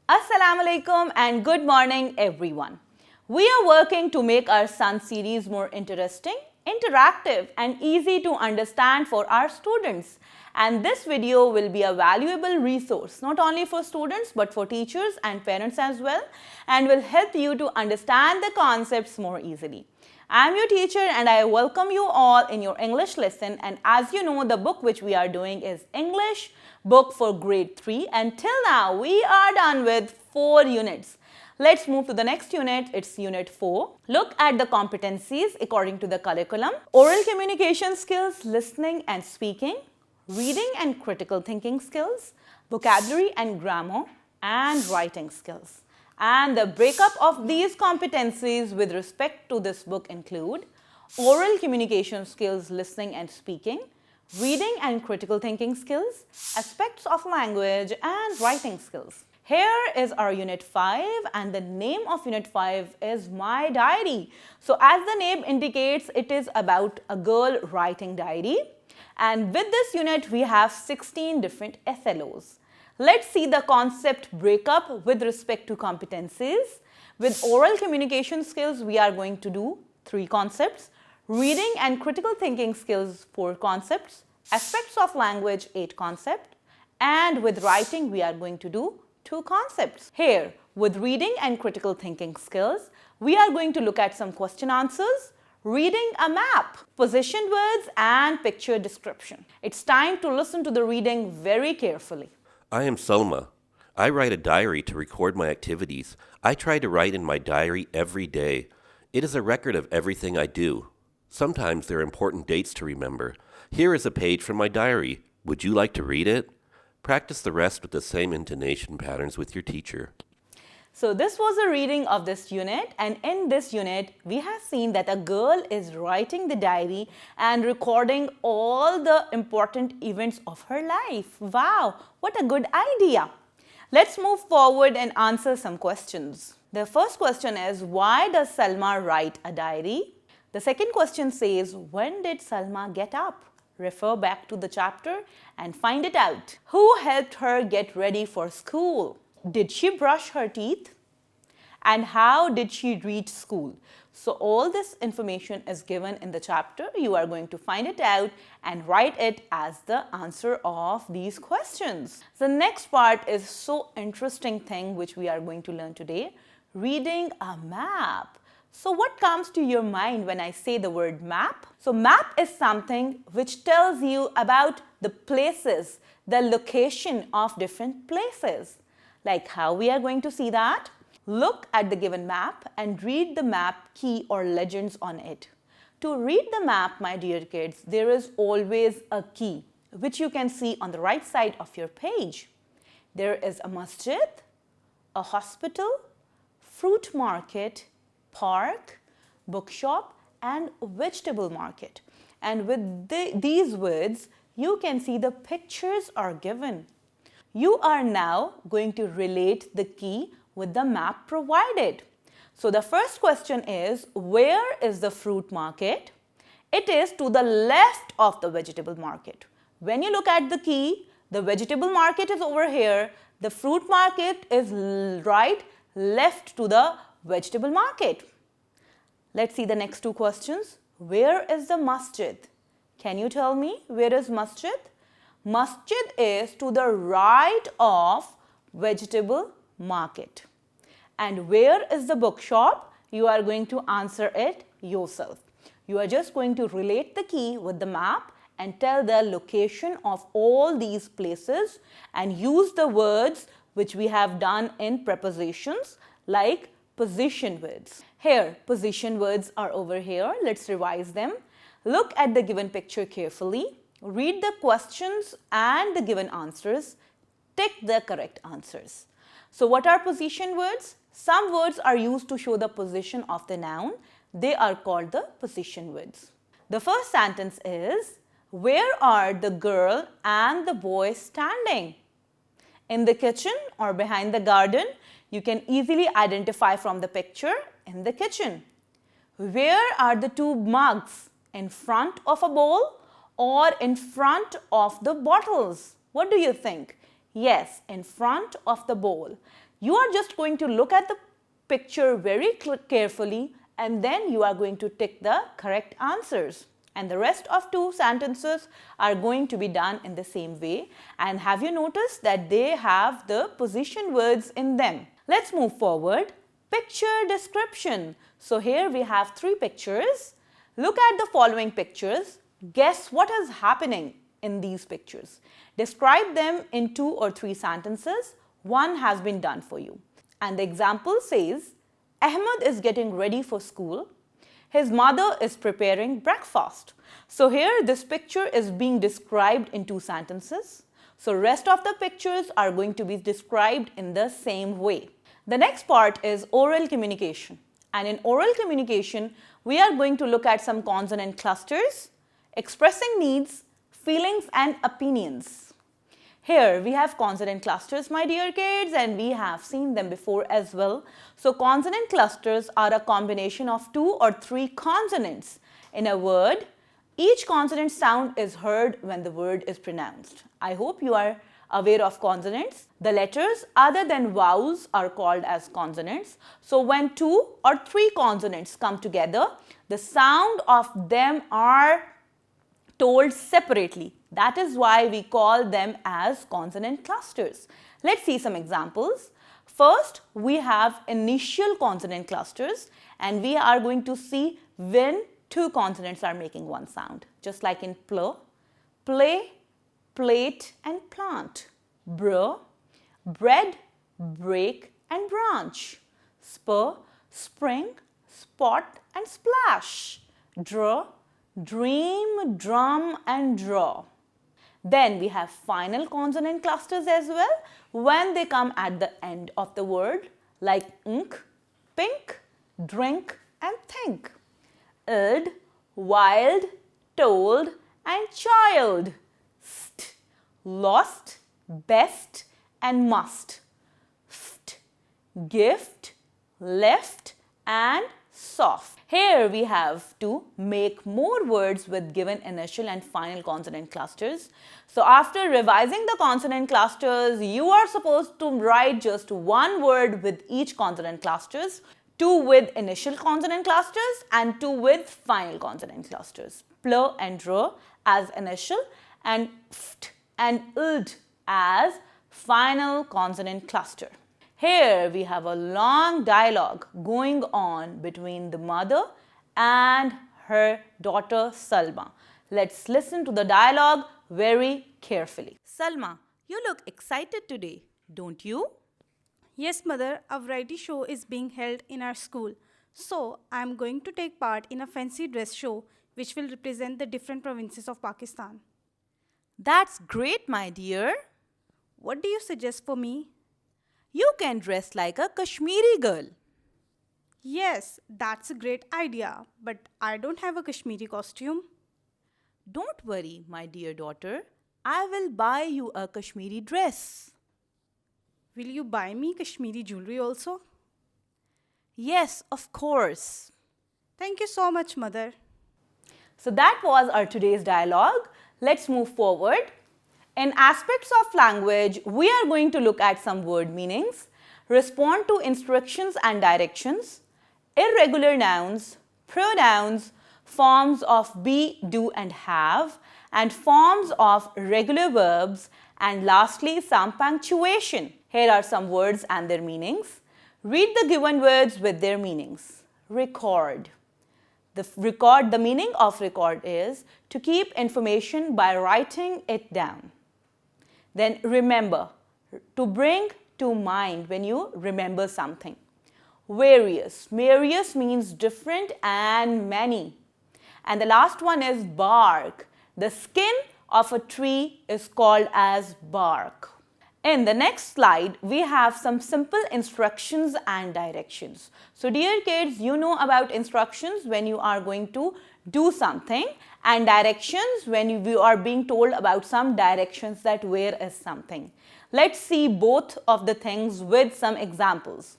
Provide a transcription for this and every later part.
Assalamu alaikum and good morning everyone. We are working to make our Sun series more interesting, interactive and easy to understand for our students. And this video will be a valuable resource not only for students but for teachers and parents as well, and will help you to understand the concepts more easily. I am your teacher and I welcome you all in your English lesson, and as you know, the book which we are doing is English book for grade 3, and till now we are done with 4 units. Let's move to the next unit. It's unit 4. Look at the competencies according to the curriculum. Oral communication skills, listening and speaking, reading and critical thinking skills, vocabulary and grammar, and writing skills. And the breakup of these competencies with respect to this book include oral communication skills, listening and speaking, reading and critical thinking skills, aspects of language, and writing skills. Here is our unit 5, and the name of unit 5 is My Diary. So as the name indicates, it is about a girl writing diary. And with this unit, we have 16 different SLOs. Let's see the concept breakup with respect to competencies. With oral communication skills, we are going to do 3 concepts. Reading and critical thinking skills, 4 concepts. Aspects of language, 8 concepts. And with writing, we are going to do 2 concepts. Here, with reading and critical thinking skills, we are going to look at some question answers, reading a map, position words, and picture description. It's time to listen to the reading very carefully. I am Selma. I write a diary to record my activities. I try to write in my diary every day. It is a record of everything I do. Sometimes there are important dates to remember. Here is a page from my diary. Would you like to read it? Practice the rest with the same intonation patterns with your teacher. So this was a reading of this unit, and in this unit we have seen that a girl is writing the diary and recording all the important events of her life. Wow, what a good idea. Let's move forward and answer some questions. The first question is, why does Salma write a diary? The second question says, when did Salma get up? Refer back to the chapter and find it out. Who helped her get ready for school? Did she brush her teeth? And how did she reach school? So all this information is given in the chapter. You are going to find it out and write it as the answer of these questions. The next part is so interesting thing which we are going to learn today, reading a map. So what comes to your mind when I say the word map? So map is something which tells you about the places, the location of different places. Like how we are going to see that? Look at the given map and read the map key or legends on it. To read the map, my dear kids, there is always a key which you can see on the right side of your page. There is a masjid, a hospital, fruit market, park, bookshop, and vegetable market. And with these words, you can see the pictures are given. You are now going to relate the key with the map provided. So the first question is, where is the fruit market? It is to the left of the vegetable market. When you look at the key, the vegetable market is over here. The fruit market is right left to the vegetable market. Let's see the next 2 questions. Where is the masjid? Can you tell me where is masjid? Masjid is to the right of vegetable market. And where is the bookshop? You are going to answer it yourself. You are just going to relate the key with the map and tell the location of all these places and use the words which we have done in prepositions like position words. Here, position words are over here. Let's revise them. Look at the given picture carefully. Read the questions and the given answers. Tick the correct answers. So what are position words? Some words are used to show the position of the noun. They are called the position words. The first sentence is, where are the girl and the boy standing? In the kitchen or behind the garden? You can easily identify from the picture, in the kitchen. Where are the 2 mugs? In front of a bowl or in front of the bottles? What do you think? Yes, in front of the bowl. You are just going to look at the picture very carefully and then you are going to tick the correct answers. And the rest of 2 sentences are going to be done in the same way. And have you noticed that they have the position words in them? Let's move forward. Picture description. So here we have 3 pictures. Look at the following pictures. Guess what is happening in these pictures. Describe them in 2 or 3 sentences. One has been done for you. And the example says, Ahmed is getting ready for school. His mother is preparing breakfast. So here this picture is being described in 2 sentences. So rest of the pictures are going to be described in the same way. The next part is oral communication. And in oral communication, we are going to look at some consonant clusters, expressing needs, feelings and opinions. Here we have consonant clusters, my dear kids, and we have seen them before as well. So consonant clusters are a combination of 2 or 3 consonants in a word. Each consonant sound is heard when the word is pronounced. I hope you are aware of consonants. The letters other than vowels are called as consonants. So when 2 or 3 consonants come together, the sound of them are told separately. That is why we call them as consonant clusters. Let's see some examples. First, we have initial consonant clusters and we are going to see when 2 consonants are making one sound. Just like in pl, play, plate and plant. Br, bread, break and branch. Spur, spring, spot and splash. Dr, dream, drum and draw. Then we have final consonant clusters as well when they come at the end of the word like ink, pink, drink and think. Id, wild, told and child. St, lost, best and must. Ft, gift, left and soft. Here we have to make more words with given initial and final consonant clusters. So after revising the consonant clusters, you are supposed to write just 1 word with each consonant clusters, 2 with initial consonant clusters and 2 with final consonant clusters. Pl and dr as initial and ft and ld as final consonant cluster. Here we have a long dialogue going on between the mother and her daughter Salma. Let's listen to the dialogue very carefully. Salma, you look excited today, don't you? Yes, mother, a variety show is being held in our school. So, I am going to take part in a fancy dress show which will represent the different provinces of Pakistan. That's great, my dear. What do you suggest for me? You can dress like a Kashmiri girl. Yes, that's a great idea, but I don't have a Kashmiri costume. Don't worry, my dear daughter. I will buy you a Kashmiri dress. Will you buy me Kashmiri jewelry also? Yes, of course. Thank you so much, mother. So that was our today's dialogue. Let's move forward. In aspects of language, we are going to look at some word meanings, respond to instructions and directions, irregular nouns, pronouns, forms of be, do and have, and forms of regular verbs, and lastly some punctuation. Here are some words and their meanings. Read the given words with their meanings. Record. The meaning of record is to keep information by writing it down. Then remember, to bring to mind when you remember something. Various. Various means different and many. And the last one is bark. The skin of a tree is called as bark. In the next slide, we have some simple instructions and directions. So dear kids, you know about instructions when you are going to do something, and directions when you are being told about some directions that where is something. Let's see both of the things with some examples.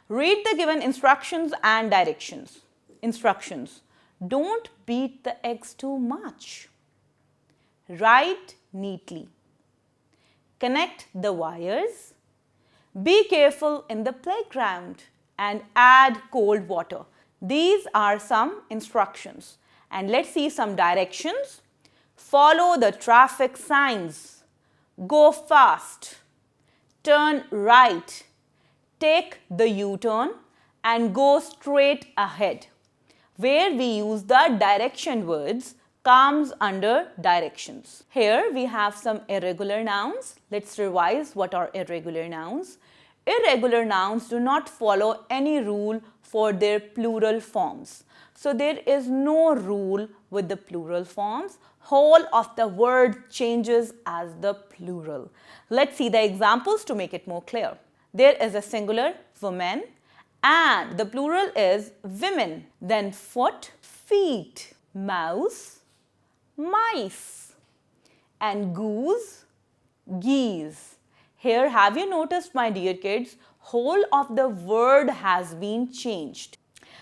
Read the given instructions and directions. Instructions. Don't beat the eggs too much. Write neatly. Connect the wires. Be careful in the playground and add cold water. These are some instructions. And let's see some directions. Follow the traffic signs. Go fast. Turn right. Take the U-turn and go straight ahead. Where we use the direction words comes under directions. Here we have some irregular nouns. Let's revise what are irregular nouns. Irregular nouns do not follow any rule for their plural forms. So there is no rule with the plural forms. Whole of the word changes as the plural. Let's see the examples to make it more clear. There is a singular woman and the plural is women. Then foot, feet, mouse, mice, and goose, geese. Here, have you noticed, my dear kids, whole of the word has been changed.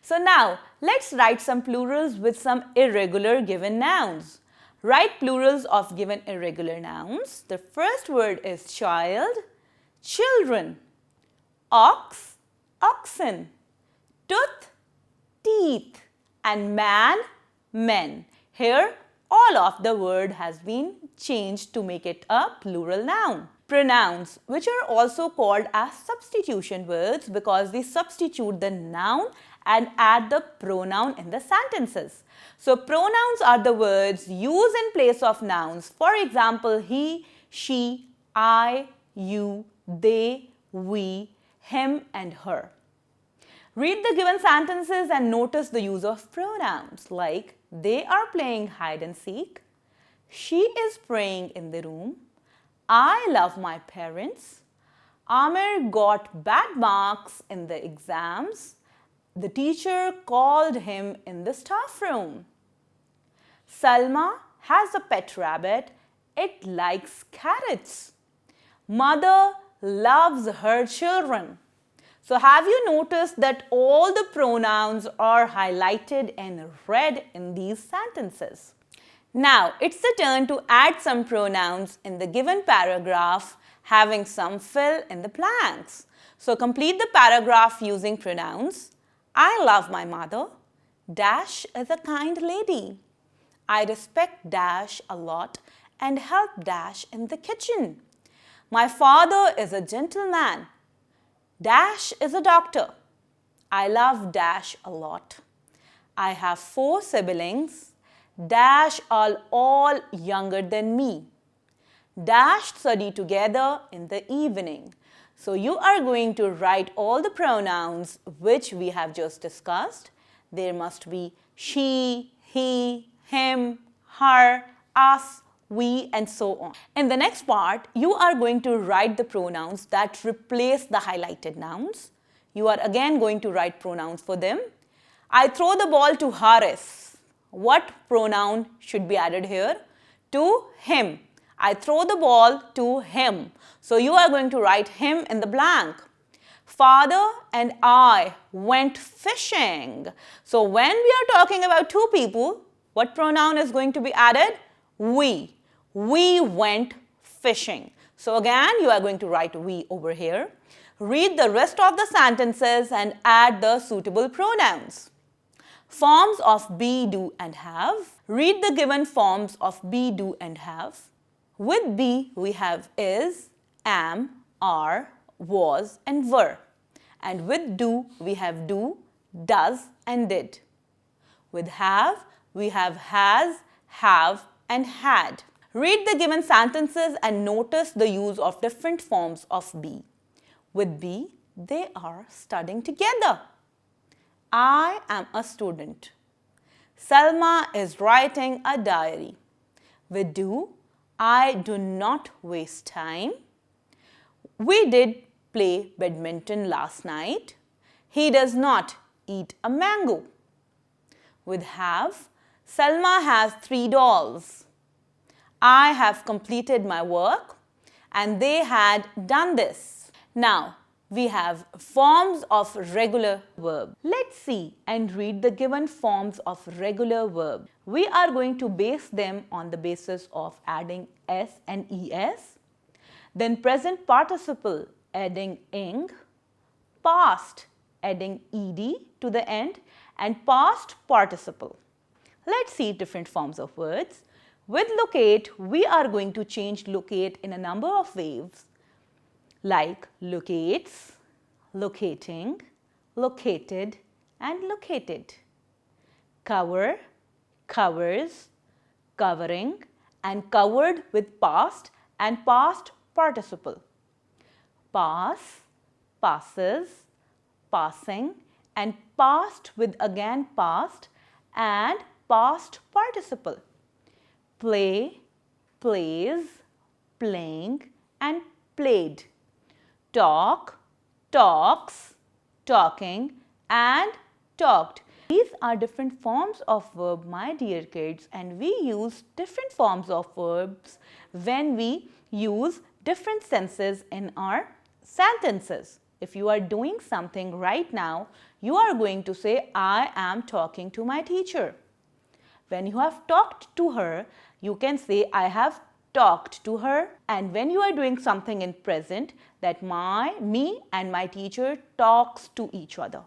So now, let's write some plurals with some irregular given nouns. Write plurals of given irregular nouns. The first word is child, children, ox, oxen, tooth, teeth, and man, men. Here, all of the word has been changed to make it a plural noun. Pronouns, which are also called as substitution words because they substitute the noun and add the pronoun in the sentences. So, pronouns are the words used in place of nouns. For example, he, she, I, you, they, we, him, and her. Read the given sentences and notice the use of pronouns like they are playing hide and seek, she is praying in the room, I love my parents, Amir got bad marks in the exams, the teacher called him in the staff room. Salma has a pet rabbit, it likes carrots. Mother loves her children. So have you noticed that all the pronouns are highlighted in red in these sentences? Now it's the turn to add some pronouns in the given paragraph having some fill in the blanks. So complete the paragraph using pronouns. I love my mother. Dash is a kind lady. I respect Dash a lot and help Dash in the kitchen. My father is a gentleman. Dash is a doctor. I love Dash a lot. I have 4 siblings. Dash are all younger than me. Dash study together in the evening. So you are going to write all the pronouns which we have just discussed. There must be she, he, him, her, us, we, and so on. In the next part, you are going to write the pronouns that replace the highlighted nouns. You are again going to write pronouns for them. I throw the ball to Haris. What pronoun should be added here? To him. I throw the ball to him. So you are going to write him in the blank. Father and I went fishing. So when we are talking about 2 people, what pronoun is going to be added? We. We went fishing. So again, you are going to write we over here. Read the rest of the sentences and add the suitable pronouns. Forms of be, do, and have. Read the given forms of be, do, and have. With be, we have is, am, are, was, and were. And with do, we have do, does, and did. With have, we have has, have, and had. Read the given sentences and notice the use of different forms of be. With be, they are studying together. I am a student. Salma is writing a diary. With do, I do not waste time. We did play badminton last night. He does not eat a mango. With have, Salma has 3 dolls. I have completed my work and they had done this. Now, we have forms of regular verb. Let's see and read the given forms of regular verb. We are going to base them on the basis of adding s and es. Then present participle adding ing, past adding ed to the end, and past participle. Let's see different forms of words. With locate, we are going to change locate in a number of ways, like locates, locating, located, and located. Cover, covers, covering, and covered with past and past participle. Pass, passes, passing, and past with again past and past participle. Play, plays, playing, and played. Talk, talks, talking, and talked. These are different forms of verb, my dear kids, and we use different forms of verbs when we use different senses in our sentences. If you are doing something right now, you are going to say, I am talking to my teacher. When you have talked to her, you can say, I have talked to her. And when you are doing something in present, that me and my teacher talks to each other.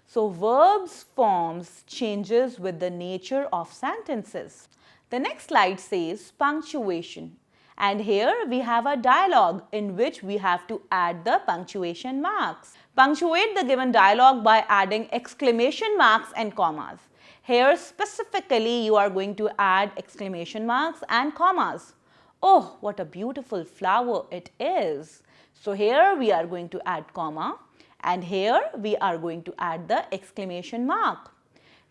So verbs forms changes with the nature of sentences. The next slide says punctuation. And here we have a dialogue in which we have to add the punctuation marks. Punctuate the given dialogue by adding exclamation marks and commas. Here specifically you are going to add exclamation marks and commas. Oh, what a beautiful flower it is. So here we are going to add comma, and here we are going to add the exclamation mark.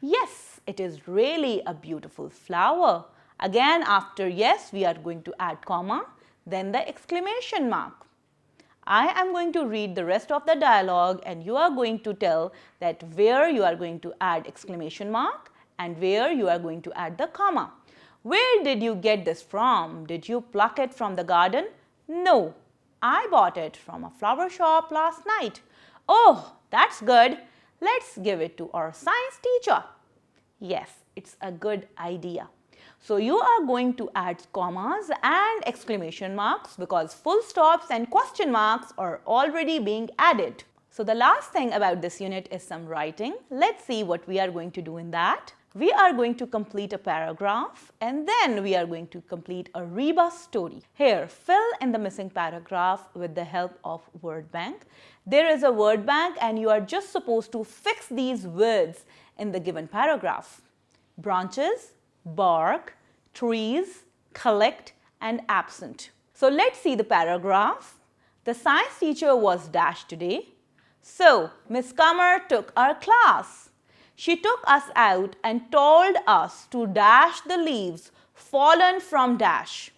Yes, it is really a beautiful flower. Again, after yes, we are going to add comma, then the exclamation mark. I am going to read the rest of the dialogue, and you are going to tell that where you are going to add exclamation mark and where you are going to add the comma. Where did you get this from? Did you pluck it from the garden? No, I bought it from a flower shop last night. Oh, that's good. Let's give it to our science teacher. Yes, it's a good idea. So you are going to add commas and exclamation marks because full stops and question marks are already being added. So the last thing about this unit is some writing. Let's see what we are going to do in that. We are going to complete a paragraph and then we are going to complete a rebus story. Here, fill in the missing paragraph with the help of word bank. There is a word bank and you are just supposed to fix these words in the given paragraph. Branches, bark, trees, collect, and absent. So let's see the paragraph. The science teacher was dash today. So Miss Kamar took our class. She took us out and told us to dash the leaves fallen from dash.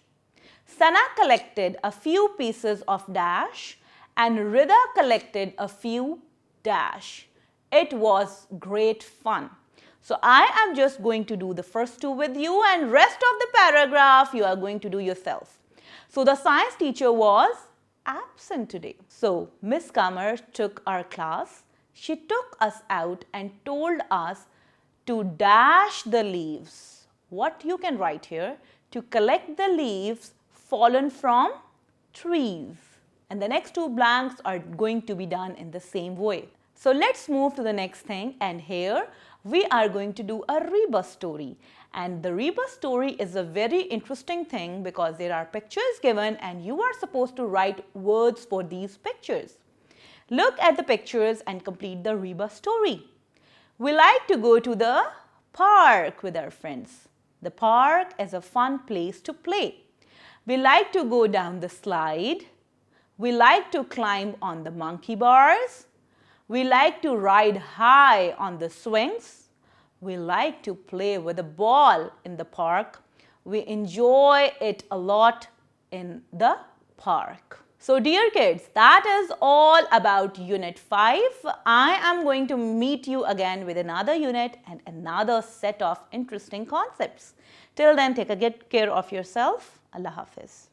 Sana collected a few pieces of dash and Rida collected a few dash. It was great fun. So I am just going to do the first two with you and rest of the paragraph you are going to do yourself. So the science teacher was absent today. So Miss Kamar took our class. She took us out and told us to dash the leaves. What you can write here? To collect the leaves fallen from trees. And the next two blanks are going to be done in the same way. So let's move to the next thing, and here we are going to do a rebus story. And the rebus story is a very interesting thing because there are pictures given and you are supposed to write words for these pictures. Look at the pictures and complete the rebus story. We like to go to the park with our friends. The park is a fun place to play. We like to go down the slide. We like to climb on the monkey bars. We like to ride high on the swings. We like to play with a ball in the park. We enjoy it a lot in the park. So dear kids, that is all about Unit 5. I am going to meet you again with another unit and another set of interesting concepts. Till then, take a good care of yourself. Allah Hafiz.